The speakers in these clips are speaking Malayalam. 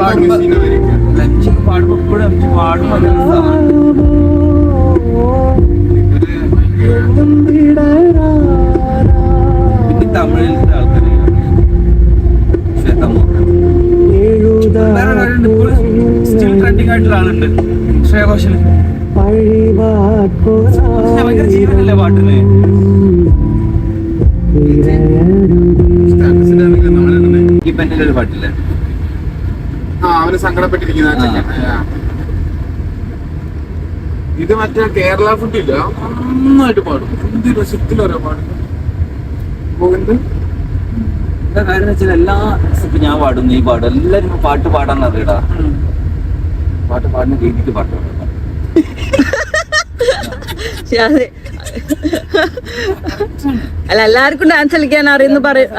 പാടുമ്പോ ഇപ്പോഴും എം ജി പാടുമ്പോ പിന്നെ തമിഴിലത്തെ ആൾക്കാര് സ്റ്റിൽ ട്രെൻഡിങ് ആയിട്ടുള്ള ആളുണ്ട് ശ്രേയ ഘോഷൽ. ഭയങ്കര ജീവനല്ലേ പാട്ടിന്. ഈ പെണ്ണിന്റെ ഒരു പാട്ടില്ലേ അവന് സങ്കടപ്പെട്ടിരിക്കുന്ന ഇത് മറ്റേ കേരള ഫുഡ് ഇല്ല നന്നായിട്ട് പാടും. എന്ത് രസത്തിലോരോ പാടും. എന്താ കാര്യം വെച്ചാൽ എല്ലാ ഞാൻ പാടും, നീ പാടും, എല്ലാരും പാട്ട് പാടാൻ അറിയടാ. പാട്ട് പാടുന്ന രീതിക്ക് പാട്ട് പാടാം. അല്ല എല്ലാവർക്കും ഡാൻസ് കളിക്കാൻ അറിയുന്ന പറയും.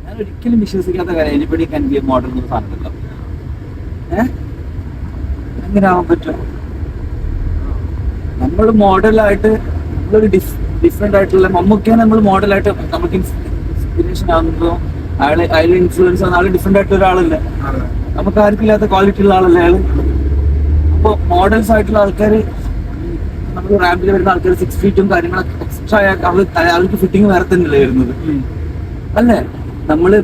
ഞാൻ ഒരിക്കലും വിശ്വസിക്കാത്ത കാര്യം എനിപ്പടി കൻ ബി എ മോഡൽ എന്നൊരു സാധനമല്ലോ. എങ്ങനെ ആവാൻ പറ്റും? നമ്മൾ മോഡലായിട്ട് നമ്മളൊരു ഡിഫറെന്റ് ആയിട്ടുള്ള മമ്മൂക്കയാണ് നമ്മൾ മോഡലായിട്ട് നമുക്ക് ഇൻസ്പിറേഷൻ ആകുമ്പോ അയാൾ ഇൻഫ്ലുവൻസ് ആവുന്ന ആള് ഡിഫറെന്റ് ആയിട്ടുള്ള ഒരാളല്ലേ. നമുക്ക് ആർക്കും ഇല്ലാത്ത ക്വാളിറ്റി ഉള്ള ആളല്ലേ അയാള്. അപ്പൊ മോഡൽസ് ആയിട്ടുള്ള ആൾക്കാർ നമ്മൾ റാമ്പിൽ വരുന്ന ആൾക്കാർ 6 ഫീറ്റും കാര്യങ്ങളൊക്കെ എക്സ്ട്രാ അവർക്ക് ഫിറ്റിംഗ് വേറെ തന്നെയല്ലേ വരുന്നത് അല്ലേ. നമ്മള്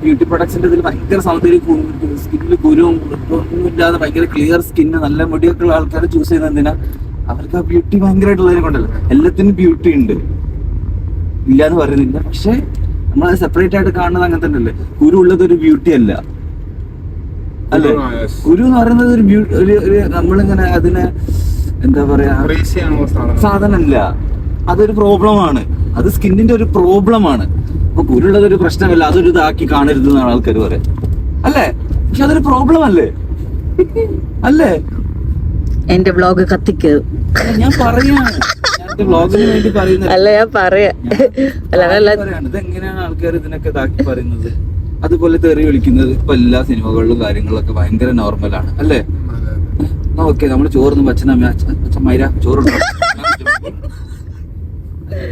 ബ്യൂട്ടി പ്രൊഡക്ട്സിന്റെ ഇതിൽ ഭയങ്കര സൗന്ദര്യം, സ്കിന്നിൽ കുരുവും ഒന്നും ഇല്ലാതെ ഭയങ്കര ക്ലിയർ സ്കിന്ന് നല്ല മുടിയൊക്കെ ഉള്ള ആൾക്കാരെ ചൂസ് ചെയ്യുന്നത് എന്തിനാ? അവർക്ക് ആ ബ്യൂട്ടി ഭയങ്കരമായിട്ടുള്ളതിനെ കൊണ്ടല്ലോ. എല്ലാത്തിനും ബ്യൂട്ടി ഉണ്ട്, ഇല്ലാന്ന് പറയുന്നില്ല. പക്ഷെ നമ്മളത് സെപ്പറേറ്റ് ആയിട്ട് കാണുന്നത് അങ്ങനെ തന്നെ അല്ലേ. കുരു ഉള്ളത് ഒരു ബ്യൂട്ടി അല്ല അല്ലേ. കുരു എന്ന് പറയുന്നത് ഒരു നമ്മളിങ്ങനെ അതിനെ എന്താ പറയാ സാധനമല്ല, അതൊരു പ്രോബ്ലമാണ്. അത് സ്കിന്നിന്റെ ഒരു പ്രോബ്ലമാണ്. അപ്പൊ കുരുള്ളത് ഒരു പ്രശ്നമല്ല, അതൊരു ഇതാക്കി കാണരുത് എന്നാണ് ആൾക്കാർ പറയാം അല്ലേ. പക്ഷെ അതൊരു പ്രോബ്ലം അല്ലേ അല്ലേ. എന്റെ വ്ലോഗ് കത്തിക്ക് ഞാൻ പറയാണ്, വ്ലോഗിന് വേണ്ടി പറയുന്നത് അല്ല, ഞാൻ പറയാ. ഇതെങ്ങനെയാണ് ആൾക്കാർ ഇതിനൊക്കെ ഇതാക്കി പറയുന്നത്? അതുപോലെ തെറി വിളിക്കുന്നത് ഇപ്പൊ എല്ലാ സിനിമകളിലും കാര്യങ്ങളിലൊക്കെ ഭയങ്കര നോർമലാണ് അല്ലേ. ഓക്കെ, നമ്മള് ചോറൊന്നും അച്ഛന്മാര ചോറുണ്ടോ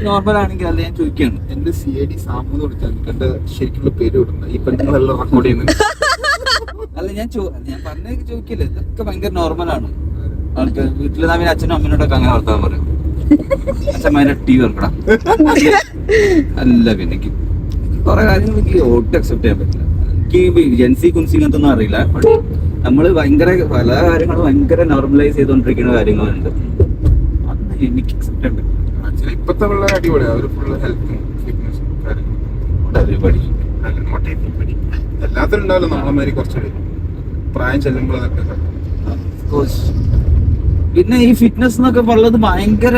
നോർമൽ ആണെങ്കിൽ അല്ല. ഞാൻ ചോദിക്കാണ്, എന്റെ CID സാമൂന്ന് വിളിച്ചാൽ എന്റെ ശരിക്കുള്ള പേര് വിടുന്നത് ഈ പെട്ടെന്ന് റെക്കോർഡ് ചെയ്യുന്നത് അല്ല. ഞാൻ പറഞ്ഞ ചോദിക്കില്ലേ, ഇതൊക്കെ ഭയങ്കര നോർമലാണ്. ആൾക്കാർ വീട്ടില് നാം അച്ഛനും അമ്മനോടൊക്കെ അങ്ങനെ വർത്താൻ പറയും. അച്ഛന്മാരെ TV വെക്കണം അല്ല. പിന്നെ എനിക്ക് കുറെ കാര്യങ്ങൾ എനിക്ക് ഒട്ടും അക്സെപ്റ്റ് ചെയ്യാൻ പറ്റില്ല. എനിക്ക് ജെൻസി കുൻസി ഇങ്ങനത്തൊന്നും അറിയില്ല. ബട്ട് നമ്മള് ഭയങ്കര പല കാര്യങ്ങളും ഭയങ്കര നോർമലൈസ് ചെയ്തോണ്ടിരിക്കുന്ന കാര്യങ്ങളുണ്ട്. അതൊന്നും എനിക്ക് അക്സെപ്റ്റ് ചെയ്യാൻ പറ്റില്ല. ഇപ്പത്തെ പിള്ളേർ അടിപൊളിയാണ്. അവര് ഫുള്ള് ഹെൽത്തും ഫിറ്റ്നസും എല്ലാത്തിനും ഉണ്ടാവല്ലോ. നമ്മളമാതിരി കുറച്ചുകൂടി പ്രായം ചെല്ലുമ്പോൾ പിന്നെ ഈ ഫിറ്റ്നസ് എന്നൊക്കെ പറയുന്നത് ഭയങ്കര.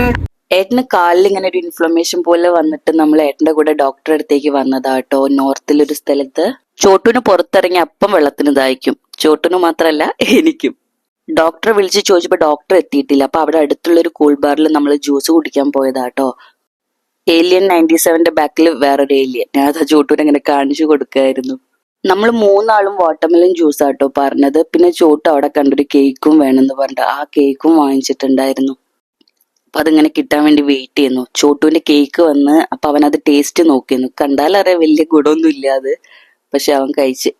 ഏട്ടന് കാലിൽ ഇങ്ങനെ ഒരു ഇൻഫ്ലമേഷൻ പോലെ വന്നിട്ട് നമ്മൾ ഏട്ടന്റെ കൂടെ ഡോക്ടറെ അടുത്തേക്ക് വന്നതാട്ടോ. നോർത്തിലൊരു സ്ഥലത്ത് ചോട്ടുന് പുറത്തിറങ്ങി അപ്പം വെള്ളത്തിന് ദാഹിക്കും. ചോട്ടുന് മാത്രല്ല എനിക്കും. ഡോക്ടറെ വിളിച്ച് ചോദിച്ചപ്പോ ഡോക്ടർ എത്തിയിട്ടില്ല. അപ്പൊ അവിടെ അടുത്തുള്ള ഒരു കൂൾ ബാറിൽ നമ്മൾ ജ്യൂസ് കുടിക്കാൻ പോയതാട്ടോ. ഏലിയൻ 97ന്റെ ബാക്കിൽ വേറൊരു ഏലിയൻ. ഞാൻ അത് ചോട്ടൂന് അങ്ങനെ കാണിച്ചു കൊടുക്കായിരുന്നു. നമ്മൾ 3 ആളും വാട്ടർമെലൻ ജ്യൂസ് ആട്ടോ പറഞ്ഞത്. പിന്നെ ചോട്ട് അവിടെ കണ്ടൊരു കേക്കും വേണമെന്ന് പറഞ്ഞിട്ട് ആ കേക്കും വാങ്ങിച്ചിട്ടുണ്ടായിരുന്നു. അപ്പൊ അതിങ്ങനെ കിട്ടാൻ വേണ്ടി വെയിറ്റ് ചെയ്യുന്നു. ചോട്ടുവിന്റെ കേക്ക് വന്ന് അപ്പൊ അവൻ അത് ടേസ്റ്റ് നോക്കിയിരുന്നു. കണ്ടാലറിയാം വലിയ ഗുണമൊന്നും ഇല്ലാതെ. പക്ഷെ അവൻ കഴിച്ച്.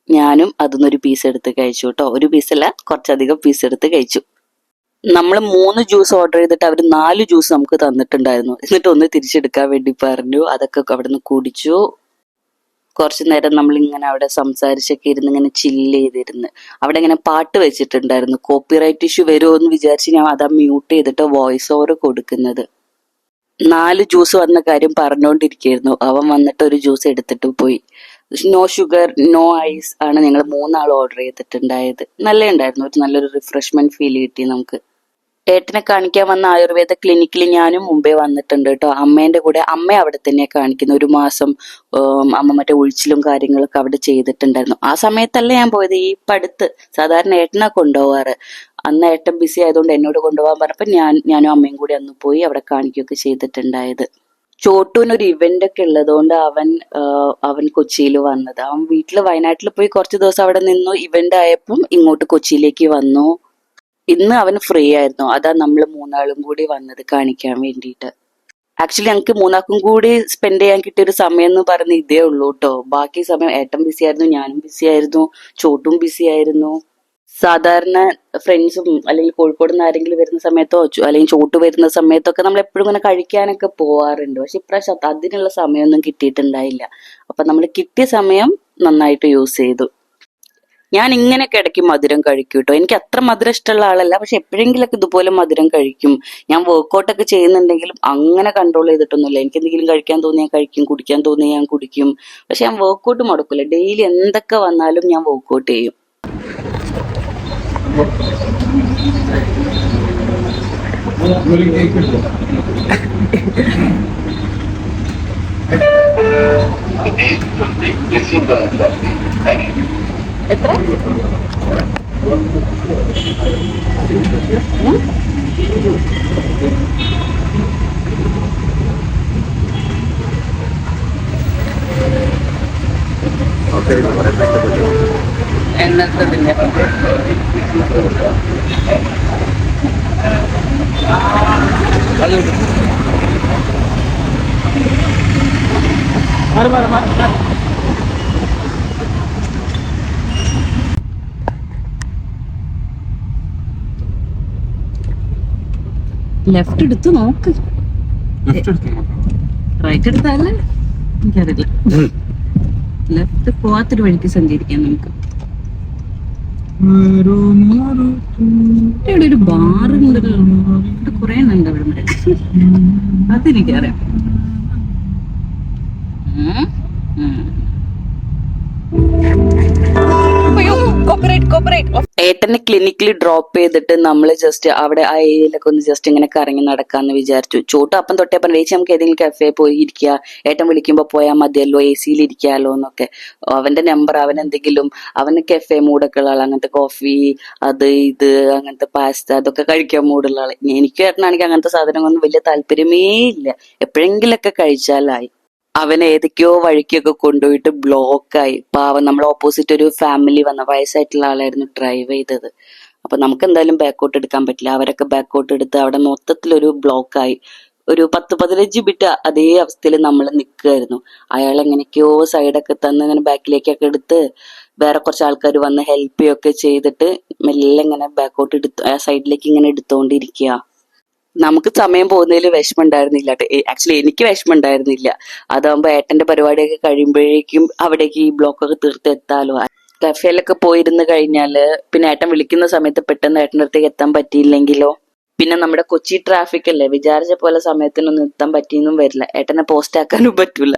ഞാനും അതിന്നൊരു പീസ് എടുത്ത് കഴിച്ചു കേട്ടോ. ഒരു പീസല്ല, കുറച്ചധികം പീസ് എടുത്ത് കഴിച്ചു. നമ്മൾ 3 ജ്യൂസ് ഓർഡർ ചെയ്തിട്ട് അവർ 4 ജ്യൂസ് നമുക്ക് തന്നിട്ടുണ്ടായിരുന്നു. എന്നിട്ട് ഒന്ന് തിരിച്ചെടുക്കാൻ വേണ്ടി പറഞ്ഞു. അതൊക്കെ അവിടെ നിന്ന് കുടിച്ചു. കുറച്ചു നേരം നമ്മൾ ഇങ്ങനെ അവിടെ സംസാരിച്ചൊക്കെ ഇരുന്ന് ഇങ്ങനെ ചില്ല് ചെയ്തിരുന്ന്. അവിടെ ഇങ്ങനെ പാട്ട് വെച്ചിട്ടുണ്ടായിരുന്നു. കോപ്പിറൈറ്റ് ഇഷ്യൂ വരുമോ എന്ന് വിചാരിച്ച് ഞാൻ അതാ മ്യൂട്ട് ചെയ്തിട്ട് വോയിസ് ഓവർ കൊടുക്കുന്നത്. 4 ജ്യൂസ് വന്ന കാര്യം പറഞ്ഞുകൊണ്ടിരിക്കുകയായിരുന്നു. അവൻ വന്നിട്ട് ഒരു ജ്യൂസ് എടുത്തിട്ട് പോയി. നോ ഷുഗർ നോ ഐസ് ആണ് ഞങ്ങൾ 3 ആൾ ഓർഡർ ചെയ്തിട്ടുണ്ടായത്. നല്ല ഉണ്ടായിരുന്നു. ഒരു നല്ലൊരു റിഫ്രഷ്മെന്റ് ഫീൽ കിട്ടി നമുക്ക്. ഏട്ടനെ കാണിക്കാൻ വന്ന ആയുർവേദ ക്ലിനിക്കിൽ ഞാനും മുമ്പേ വന്നിട്ടുണ്ട് കേട്ടോ. അമ്മേന്റെ കൂടെ. അമ്മ അവിടെ തന്നെ കാണിക്കുന്നു. 1 മാസം അമ്മ മറ്റേ ഉഴിച്ചിലും കാര്യങ്ങളൊക്കെ അവിടെ ചെയ്തിട്ടുണ്ടായിരുന്നു. ആ സമയത്തല്ല ഞാൻ പോയത്, ഈ പടുത്ത്. സാധാരണ ഏട്ടനാ കൊണ്ടുപോവാറ്. അന്ന് ഏട്ടൻ ബിസി ആയതുകൊണ്ട് എന്നോട് കൊണ്ടുപോകാൻ പറഞ്ഞപ്പോ ഞാനും അമ്മയും കൂടി അന്ന് പോയി അവിടെ കാണിക്കുകയൊക്കെ ചെയ്തിട്ടുണ്ടായത്. ചോട്ടൂനൊരു ഇവന്റ് ഒക്കെ ഉള്ളതുകൊണ്ട് അവൻ കൊച്ചിയിൽ വന്നത്. അവൻ വീട്ടില് വയനാട്ടിൽ പോയി കുറച്ച് ദിവസം അവിടെ നിന്നു. ഇവന്റ് ആയപ്പം ഇങ്ങോട്ട് കൊച്ചിയിലേക്ക് വന്നു. ഇന്ന് അവന് ഫ്രീ ആയിരുന്നു. അതാ നമ്മൾ 3 ആളും കൂടി വന്നത് കാണിക്കാൻ വേണ്ടിയിട്ട്. ആക്ച്വലി ഞങ്ങൾക്ക് മൂന്നാക്കും കൂടി സ്പെൻഡ് ചെയ്യാൻ കിട്ടിയ ഒരു സമയം എന്ന് പറയുന്നത് ഇതേ ഉള്ളൂ കേട്ടോ. ബാക്കി സമയം ഏട്ടൻ ബിസി ആയിരുന്നു, ഞാനും ബിസി ആയിരുന്നു, ചോട്ടും ബിസി ആയിരുന്നു. സാധാരണ ഫ്രണ്ട്സും അല്ലെങ്കിൽ കോഴിക്കോട് നിന്ന് ആരെങ്കിലും വരുന്ന സമയത്തോ അല്ലെങ്കിൽ ചോട്ട് വരുന്ന സമയത്തൊക്കെ നമ്മൾ എപ്പോഴും ഇങ്ങനെ കഴിക്കാനൊക്കെ പോവാറുണ്ട്. പക്ഷെ ഇപ്രാവശ്യം അതിനുള്ള സമയമൊന്നും കിട്ടിയിട്ടുണ്ടായില്ല. അപ്പൊ നമ്മൾ കിട്ടിയ സമയം നന്നായിട്ട് യൂസ് ചെയ്തു. ഞാൻ ഇങ്ങനെയൊക്കെ ഇടയ്ക്ക് മധുരം കഴിക്കും കേട്ടോ. എനിക്ക് അത്ര മധുരം ഇഷ്ടമുള്ള ആളല്ല, പക്ഷെ എപ്പോഴെങ്കിലൊക്കെ ഇതുപോലെ മധുരം കഴിക്കും. ഞാൻ വർക്കൗട്ടൊക്കെ ചെയ്യുന്നുണ്ടെങ്കിലും അങ്ങനെ കൺട്രോൾ ചെയ്തിട്ടൊന്നുമില്ല. എനിക്ക് എന്തെങ്കിലും കഴിക്കാൻ തോന്നിയാൽ കഴിക്കും, കുടിക്കാൻ തോന്നിയാൽ ഞാൻ കുടിക്കും. പക്ഷെ ഞാൻ വർക്കൗട്ട് മുടക്കില്ല. ഡെയിലി എന്തൊക്കെ വന്നാലും ഞാൻ വർക്കൗട്ട് ചെയ്യും. എത്ര എന്നത്തതിന്റെ ലെഫ്റ്റ് എടുത്ത് നോക്ക്. റൈറ്റ് എടുത്താലേ എനിക്കറിയില്ല. ലെഫ്റ്റ് പോവാത്തൊരു വഴിക്ക് സഞ്ചരിക്കാം നമുക്ക്. ഇവിടെ ഒരു ബാറുണ്ടല്ലോ, ഇവിടെ കുറെ ഉണ്ട് അവിടെ. അതെനിക്കറിയാം. ഏട്ടനെ ക്ലിനിക്കിൽ ഡ്രോപ്പ് ചെയ്തിട്ട് നമ്മൾ ജസ്റ്റ് അവിടെ ആ ഏരിയയിലൊക്കെ ഒന്ന് ജസ്റ്റ് ഇങ്ങനെ കറങ്ങി നടക്കാന്ന് വിചാരിച്ചു. ചോട്ട് അപ്പം തൊട്ടേ പറഞ്ഞു, ചേച്ചി നമുക്ക് ഏതെങ്കിലും കഫേ പോയി ഇരിക്കുക, ഏട്ടൻ വിളിക്കുമ്പോൾ പോയാൽ മതിയല്ലോ, AC ഇരിക്കാലോ എന്നൊക്കെ. അവന്റെ നമ്പർ, അവൻ എന്തെങ്കിലും അവന് കഫേ മൂടൊക്കെ ഉള്ള ആൾ, അങ്ങനത്തെ കോഫി അത് ഇത് അങ്ങനത്തെ പാസ്ത അതൊക്കെ കഴിക്കാൻ മൂടുള്ള ആൾ. എനിക്ക് ഏട്ടനാണെങ്കിൽ അങ്ങനത്തെ സാധനങ്ങളൊന്നും വലിയ താല്പര്യമേ ഇല്ല. എപ്പോഴെങ്കിലൊക്കെ കഴിച്ചാലായി. അവൻ ഏതൊക്കെയോ വഴിക്കൊക്കെ കൊണ്ടുപോയിട്ട് ബ്ലോക്കായി. പാവം, നമ്മുടെ ഓപ്പോസിറ്റ് ഒരു ഫാമിലി വന്ന വയസ്സായിട്ടുള്ള ആളായിരുന്നു ഡ്രൈവ് ചെയ്തത്. അപ്പൊ നമുക്ക് എന്തായാലും ബാക്കൗട്ട് എടുക്കാൻ പറ്റില്ല. അവരൊക്കെ ബാക്കൗട്ട് എടുത്ത് അവിടെ മൊത്തത്തിലൊരു ബ്ലോക്കായി. ഒരു 10-15 മിനിറ്റ് അതേ അവസ്ഥയിൽ നമ്മൾ നിൽക്കുമായിരുന്നു. അയാൾ എങ്ങനെയൊക്കെയോ സൈഡൊക്കെ തന്ന് ഇങ്ങനെ ബാക്കിലേക്കൊക്കെ എടുത്ത് വേറെ കുറച്ച് ആൾക്കാർ വന്ന് ഹെൽപ്പ് ചെയ്യുകയൊക്കെ ചെയ്തിട്ട് മെല്ലെ ഇങ്ങനെ ബാക്കൗട്ട് എടുത്ത് ആ സൈഡിലേക്ക് ഇങ്ങനെ എടുത്തോണ്ടിരിക്കുക. നമുക്ക് സമയം പോകുന്നതിൽ വിഷമം ഉണ്ടായിരുന്നില്ല. ആക്ച്വലി എനിക്ക് വിഷമം ഉണ്ടായിരുന്നില്ല. അതാകുമ്പോ ഏട്ടന്റെ പരിപാടിയൊക്കെ കഴിയുമ്പോഴേക്കും അവിടേക്ക് ഈ ബ്ലോക്കൊക്കെ തീർത്ത് എത്താലോ. കഫേലൊക്കെ പോയിരുന്നു കഴിഞ്ഞാല് പിന്നെ ഏട്ടൻ വിളിക്കുന്ന സമയത്ത് പെട്ടെന്ന് ഏട്ടൻ്റെ അടുത്തേക്ക് എത്താൻ പറ്റിയില്ലെങ്കിലോ. പിന്നെ നമ്മുടെ കൊച്ചി ട്രാഫിക് അല്ലേ, വിചാരിച്ച പോലെ സമയത്തിനൊന്നും എത്താൻ പറ്റിയെന്നും വരില്ല. ഏട്ടനെ പോസ്റ്റ് ആക്കാനും പറ്റൂല.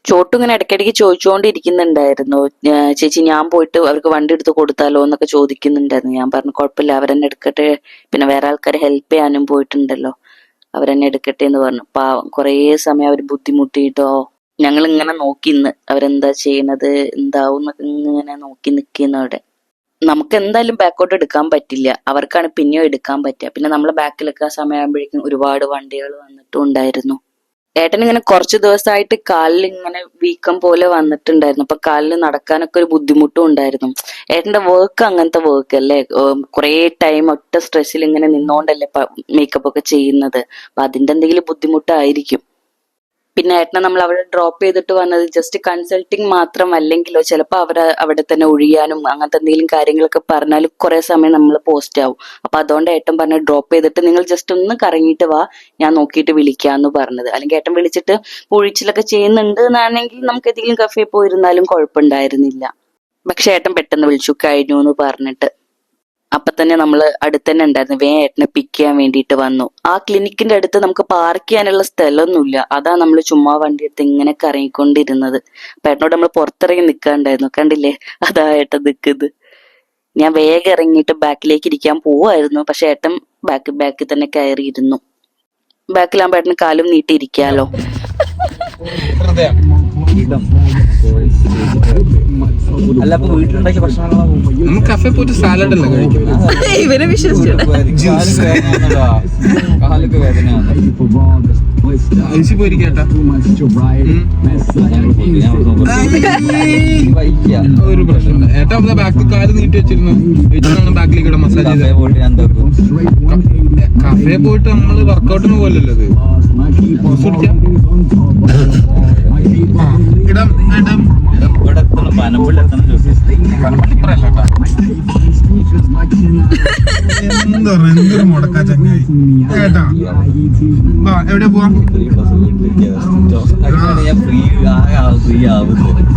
ചോട്ടും ഇങ്ങനെ ഇടയ്ക്കിടയ്ക്ക് ചോദിച്ചുകൊണ്ടിരിക്കുന്നുണ്ടായിരുന്നു, ചേച്ചി ഞാൻ പോയിട്ട് അവർക്ക് വണ്ടി എടുത്ത് കൊടുത്താലോ എന്നൊക്കെ ചോദിക്കുന്നുണ്ടായിരുന്നു. ഞാൻ പറഞ്ഞു കുഴപ്പമില്ല, അവരെന്നെ എടുക്കട്ടെ, പിന്നെ വേറെ ആൾക്കാരെ ഹെൽപ്പ് ചെയ്യാനും പോയിട്ടുണ്ടല്ലോ, അവരെന്നെ എടുക്കട്ടെ എന്ന് പറഞ്ഞു. പാവം കുറേ സമയം അവർ ബുദ്ധിമുട്ടിയിട്ടോ. ഞങ്ങൾ ഇങ്ങനെ നോക്കി നിന്ന് അവരെന്താ ചെയ്യണത് എന്താവും എന്നൊക്കെ ഇങ്ങനെ നോക്കി നിൽക്കുന്നവിടെ. നമുക്ക് എന്തായാലും ബാക്കോട്ട് എടുക്കാൻ പറ്റില്ല, അവർക്കാണ് പിന്നെയോ എടുക്കാൻ പറ്റുക. പിന്നെ നമ്മളെ ബാക്കിലൊക്കെ ആ സമയമാകുമ്പോഴേക്കും ഒരുപാട് വണ്ടികൾ വന്നിട്ടും ഉണ്ടായിരുന്നു. ഏട്ടൻ ഇങ്ങനെ കുറച്ച് ദിവസമായിട്ട് കാലിൽ ഇങ്ങനെ വീക്കം പോലെ വന്നിട്ടുണ്ടായിരുന്നു. അപ്പൊ കാലിൽ നടക്കാനൊക്കെ ഒരു ബുദ്ധിമുട്ടും ഉണ്ടായിരുന്നു. ഏട്ടന്റെ വർക്ക് അങ്ങനത്തെ വർക്ക് അല്ലേ, കുറെ ടൈം ഒറ്റ സ്ട്രെസ്സിൽ ഇങ്ങനെ നിന്നോണ്ടല്ലേ മേക്കപ്പ് ഒക്കെ ചെയ്യുന്നത്. അപ്പൊ അതിന്റെ എന്തെങ്കിലും ബുദ്ധിമുട്ടായിരിക്കും. പിന്നെ ഏട്ടനെ നമ്മൾ അവിടെ ഡ്രോപ്പ് ചെയ്തിട്ട് വന്നത് ജസ്റ്റ് കൺസൾട്ടിങ് മാത്രം അല്ലെങ്കിലോ ചിലപ്പോൾ അവിടെ തന്നെ ഒഴിയാനും അങ്ങനത്തെ എന്തെങ്കിലും കാര്യങ്ങളൊക്കെ പറഞ്ഞാലും കുറെ സമയം നമ്മൾ പോസ്റ്റ് ആവും. അപ്പൊ അതുകൊണ്ട് ഏട്ടൻ പറഞ്ഞ ഡ്രോപ്പ് ചെയ്തിട്ട് നിങ്ങൾ ജസ്റ്റ് ഒന്ന് കറങ്ങിയിട്ട് വാ, ഞാൻ നോക്കിയിട്ട് വിളിക്കാന്ന് പറഞ്ഞത്. അല്ലെങ്കിൽ ഏട്ടൻ വിളിച്ചിട്ട് പൊഴിച്ചിലൊക്കെ ചെയ്യുന്നുണ്ട് എന്നാണെങ്കിൽ നമുക്ക് ഏതെങ്കിലും കഫേ പോയിരുന്നാലും കുഴപ്പമുണ്ടായിരുന്നില്ല. പക്ഷെ ഏട്ടൻ പെട്ടെന്ന് വിളിച്ചു കഴിഞ്ഞു എന്ന് പറഞ്ഞിട്ട്. അപ്പൊ തന്നെ നമ്മള് അടുത്തന്നെ ഉണ്ടായിരുന്നു. ഏട്ടനെ പിക്ക് ചെയ്യാൻ വേണ്ടിയിട്ട് വന്നു. ആ ക്ലിനിക്കിന്റെ അടുത്ത് നമുക്ക് പാർക്ക് ചെയ്യാനുള്ള സ്ഥലമൊന്നുമില്ല. അതാ നമ്മൾ ചുമ്മാ വണ്ടി എടുത്ത് ഇങ്ങനെ കറങ്ങിക്കൊണ്ടിരുന്നത്. അപ്പൊ ഏട്ടനോട് നമ്മൾ പുറത്തിറങ്ങി നിൽക്കാണ്ടായിരുന്നു. കണ്ടില്ലേ, അതാ ഏട്ടൻ നിൽക്കുന്നത്. ഞാൻ വേഗം ഇറങ്ങിയിട്ട് ബാക്കിലേക്ക് ഇരിക്കാൻ പോവായിരുന്നു. പക്ഷെ ഏട്ടൻ ബാക്കിൽ തന്നെ കയറിയിരുന്നു. ബാക്കിലാകുമ്പോ ഏട്ടന് കാലും നീട്ടിയിരിക്കാലോ. അല്ല, അപ്പൊ വീട്ടിലുണ്ടാക്കിയ ഭക്ഷണങ്ങളോ കഫേ പോയിട്ട് സാലഡ് അല്ല കഴിക്കുന്നത്. ഇവരെ വിശ്വസിച്ചു കാലൊക്കെ വേദനയാണ്. ഒരു പ്രശ്നമില്ല. ഏട്ടാ ബാക്കിൽ കാല് നീട്ടി വെച്ചിരുന്നു, ബാക്കിലേക്ക് ഇവിടെ മസാജ് ചെയ്ത്. കഫേ പോയിട്ട് നമ്മള് വർക്കൗട്ടിന് പോലല്ലോ അത്. ഇടം ഇടം ഇവിടെ എത്തണം, പനമ്പള്ളി എത്തണം ചോദിച്ചു. എന്തൊരു മുടക്കാ ചങ്ങായി കേട്ടാ. എവിടെ പോവാ?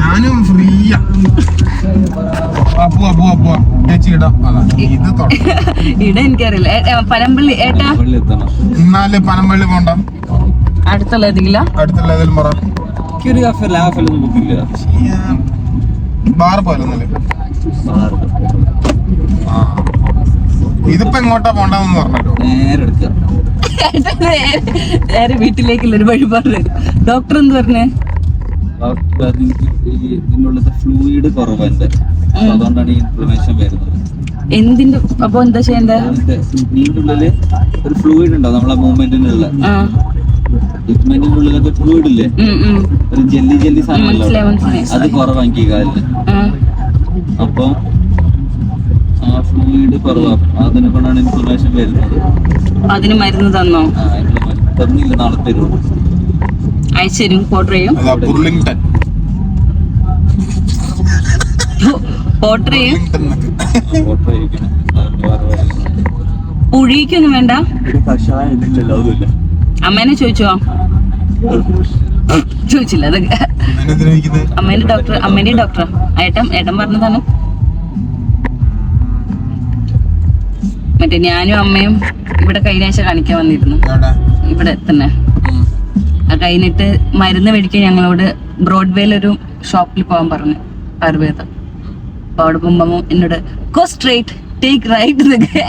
ഞാനും ഫ്രീയാ. പോവാ പോവാ പോവാ ചേച്ചി ഇടാം. ഇത് ഇട എനിക്കറിയില്ല. പനമ്പള്ളി ഏട്ടാ, എന്നാല് പനമ്പള്ളി പോണ്ട. അടുത്തുള്ള ഏതെങ്കിലും അടുത്തുള്ള ഏതെങ്കിലും പറ. ബാറ് പോലൊന്നല്ലേ? ഇതിപ്പോ എങ്ങോട്ടാ പോണ്ടെന്ന് പറഞ്ഞല്ലോ. നേരെ വീട്ടിലേക്കുള്ള ഒരു വഴി പറഞ്ഞു. ഡോക്ടർ എന്ത് പറഞ്ഞേ? ഇതിനുള്ളത് ഫ്ലൂയിഡ് കുറവുണ്ട്, അതുകൊണ്ടാണ് ഈ ഇൻഫ്ലമേഷൻ വരുന്നത്. എന്തിന്റെ? അപ്പൊ എന്താ ചെയ്യണ്ടേ? ഇതിന്റെ ഉള്ളില് ഒരു ഫ്ലൂയിഡ് ഉണ്ടാവും, നമ്മളെ മൂവ്മെന്റിനുള്ള. ട്രീറ്റ്മെന്റിന്റെ ഉള്ളിലൊക്കെ ഫ്ലൂയിഡ് ഇല്ലേ, ഒരു ജെല്ലി ജെല്ലി സാധനം, അത് കുറവാക്കി കാലില്. അപ്പൊ ആ ഫ്ലൂയിഡ് കുറവാ, അതിനെ കൊണ്ടാണ് ഇൻഫ്ലമേഷൻ വരുന്നത്. അതിന് മരുന്ന് തന്നോ? തന്നില്ല, നാളെ തരുള്ളൂ. അയച്ചുതരും, ഓർഡർ ചെയ്യും. ഓർഡർ ചെയ്യും. പുഴിക്കൊന്നും വേണ്ട. അമ്മേനെ ചോദിച്ചോ? ചോദിച്ചില്ല. അതൊക്കെ അമ്മേന്റെ ഡോക്ടർ ഏട്ടൻ പറഞ്ഞതാണ്. മറ്റേ ഞാനും അമ്മയും ഇവിടെ കഴിഞ്ഞ ആഴ്ച കാണിക്കാൻ വന്നിരുന്നു, ഇവിടെ തന്നെ. അത് കഴിഞ്ഞിട്ട് മരുന്ന് മേടിക്കാൻ ഞങ്ങളോട് ബ്രോഡ്വേയിൽ ഒരു ഷോപ്പിൽ പോകാൻ പറഞ്ഞു, ആയുർവേദം. അപ്പൊ അവിടെ പോകുമ്പോ എന്നോട് ഗോ സ്ട്രേറ്റ് ടേക്ക് റൈറ്റ് എന്നൊക്കെ.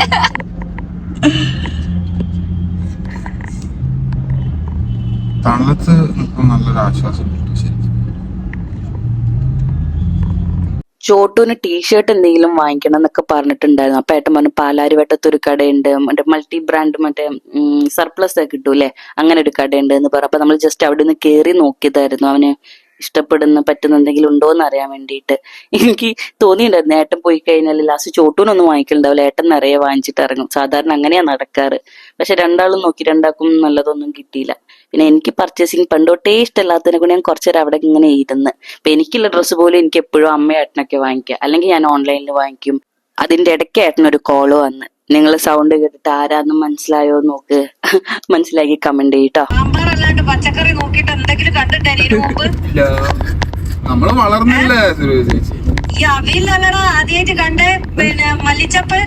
തണുത്ത് നല്ലൊരു ആശ്വാസം കിട്ടും ശരിക്കും. ചോട്ടൂന് ടീഷർട്ട് എന്തെങ്കിലും വാങ്ങിക്കണം എന്നൊക്കെ പറഞ്ഞിട്ടുണ്ടായിരുന്നു. അപ്പൊ ഏട്ടൻ പറഞ്ഞു പാലാരിവട്ടത്ത് ഒരു കടയുണ്ട്, മറ്റേ മൾട്ടി ബ്രാൻഡ് മറ്റേ സർപ്ലസ് ഒക്കെ കിട്ടൂലേ, അങ്ങനെ ഒരു കടയുണ്ട് എന്ന് പറഞ്ഞു. അപ്പൊ നമ്മൾ ജസ്റ്റ് അവിടെ നിന്ന് കയറി നോക്കിയതായിരുന്നു, അവന് പറ്റുന്ന എന്തെങ്കിലും ഉണ്ടോ എന്ന് അറിയാൻ വേണ്ടിയിട്ട്. എനിക്ക് തോന്നിയിട്ടുണ്ടായിരുന്നു ഏട്ടൻ പോയി കഴിഞ്ഞാൽ ലാസ്റ്റ് ചോട്ടൂനൊന്നും വാങ്ങിക്കലുണ്ടാവില്ല, ഏട്ടൻ നിറയെ വാങ്ങിച്ചിട്ട് ഇറങ്ങും. സാധാരണ അങ്ങനെയാ നടക്കാറ്. പക്ഷെ രണ്ടാളും നോക്കി രണ്ടാക്കും നല്ലതൊന്നും കിട്ടിയില്ല. പിന്നെ എനിക്ക് പർച്ചേസിങ് പണ്ടോട്ടേ ഇഷ്ടമല്ലാത്തതിനെ കൊണ്ട് ഞാൻ കുറച്ചേരം അവിടെ ഇങ്ങനെ ഇരുന്ന്. അപ്പൊ എനിക്കുള്ള ഡ്രസ്സ് പോലും എനിക്ക് എപ്പോഴും അമ്മ ഏട്ടനൊക്കെ വാങ്ങിക്കുക, അല്ലെങ്കിൽ ഞാൻ ഓൺലൈനിൽ വാങ്ങിക്കും. അതിന്റെ ഇടയ്ക്ക് ഏട്ടനൊരു കോള് വന്ന്. നിങ്ങൾ സൗണ്ട് കേട്ടിട്ട് ആരാന്നും മനസ്സിലായോ നോക്ക്, മനസ്സിലാക്കി കമന്റ് ചെയ്യട്ടോ. പച്ചക്കറി നോക്കിട്ട് എന്തെങ്കിലും കണ്ടിട്ടേ നമ്മള് വളർന്നില്ലേ സുരേഷ്? ആദ്യമായിട്ട് കണ്ടേ പിന്നെ മല്ലിച്ചപ്പ്.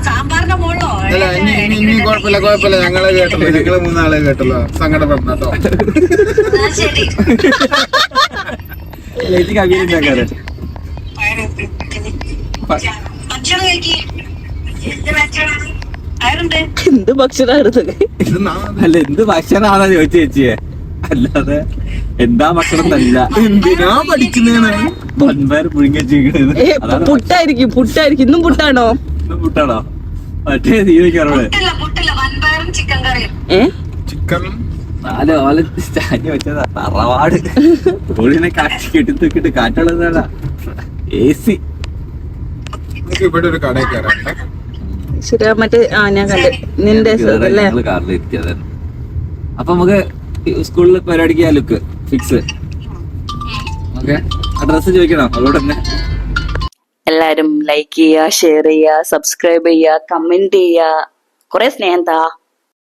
സാമ്പാറിന്റെ മോളോ? ഇനി കുഴപ്പമില്ല, ഞങ്ങളെ കേട്ടല്ലോ, ഞങ്ങള് മൂന്നാളെ കേട്ടല്ലോ. സങ്കടപ്പെടണോ? ശരി. എന്ത് ഭക്ഷണമായിരുന്നു? അല്ല, എന്ത് ഭക്ഷണമാണോ ചോദിച്ചു ചേച്ചിയെ, അല്ലാതെ എന്താ ഭക്ഷണം തല്ല. എന്തിനാ പഠിക്കുന്നതാണ്? വൻപയർ പുഴുങ്ങിയ ചിക്കൻ. പുട്ടായിരിക്കും. ഇന്നും പുട്ടാണോ? പുട്ടാണോ? മറ്റേ തീരുമാനിക്കാറോട് ചിക്കൻ സ്റ്റാൻഡ് വെച്ചതാ, തറവാട് ഓളിനെ കാറ്റ് കെട്ടിത്തൂക്കിട്ട് കാറ്റുള്ളതാ. AC ഇവിടെ ഒരു കടയിൽ കയറാം. ശരി, മറ്റേ ഞാൻ കണ്ടു നിന്റെ കാറിലിരിക്കാതെ. അപ്പൊ നമുക്ക് സ്കൂളിൽ പരിപാടിക്ക് ലുക്ക് ഫിക്സ്. ഓക്കെ, അഡ്രസ് ചോദിക്കണം അവരോട് തന്നെ. എല്ലാരും ലൈക്ക് ചെയ്യുക, ഷെയർ ചെയ്യുക, സബ്സ്ക്രൈബ് ചെയ്യുക, കമന്റ് ചെയ്യുക, കുറെ സ്നേഹം താ.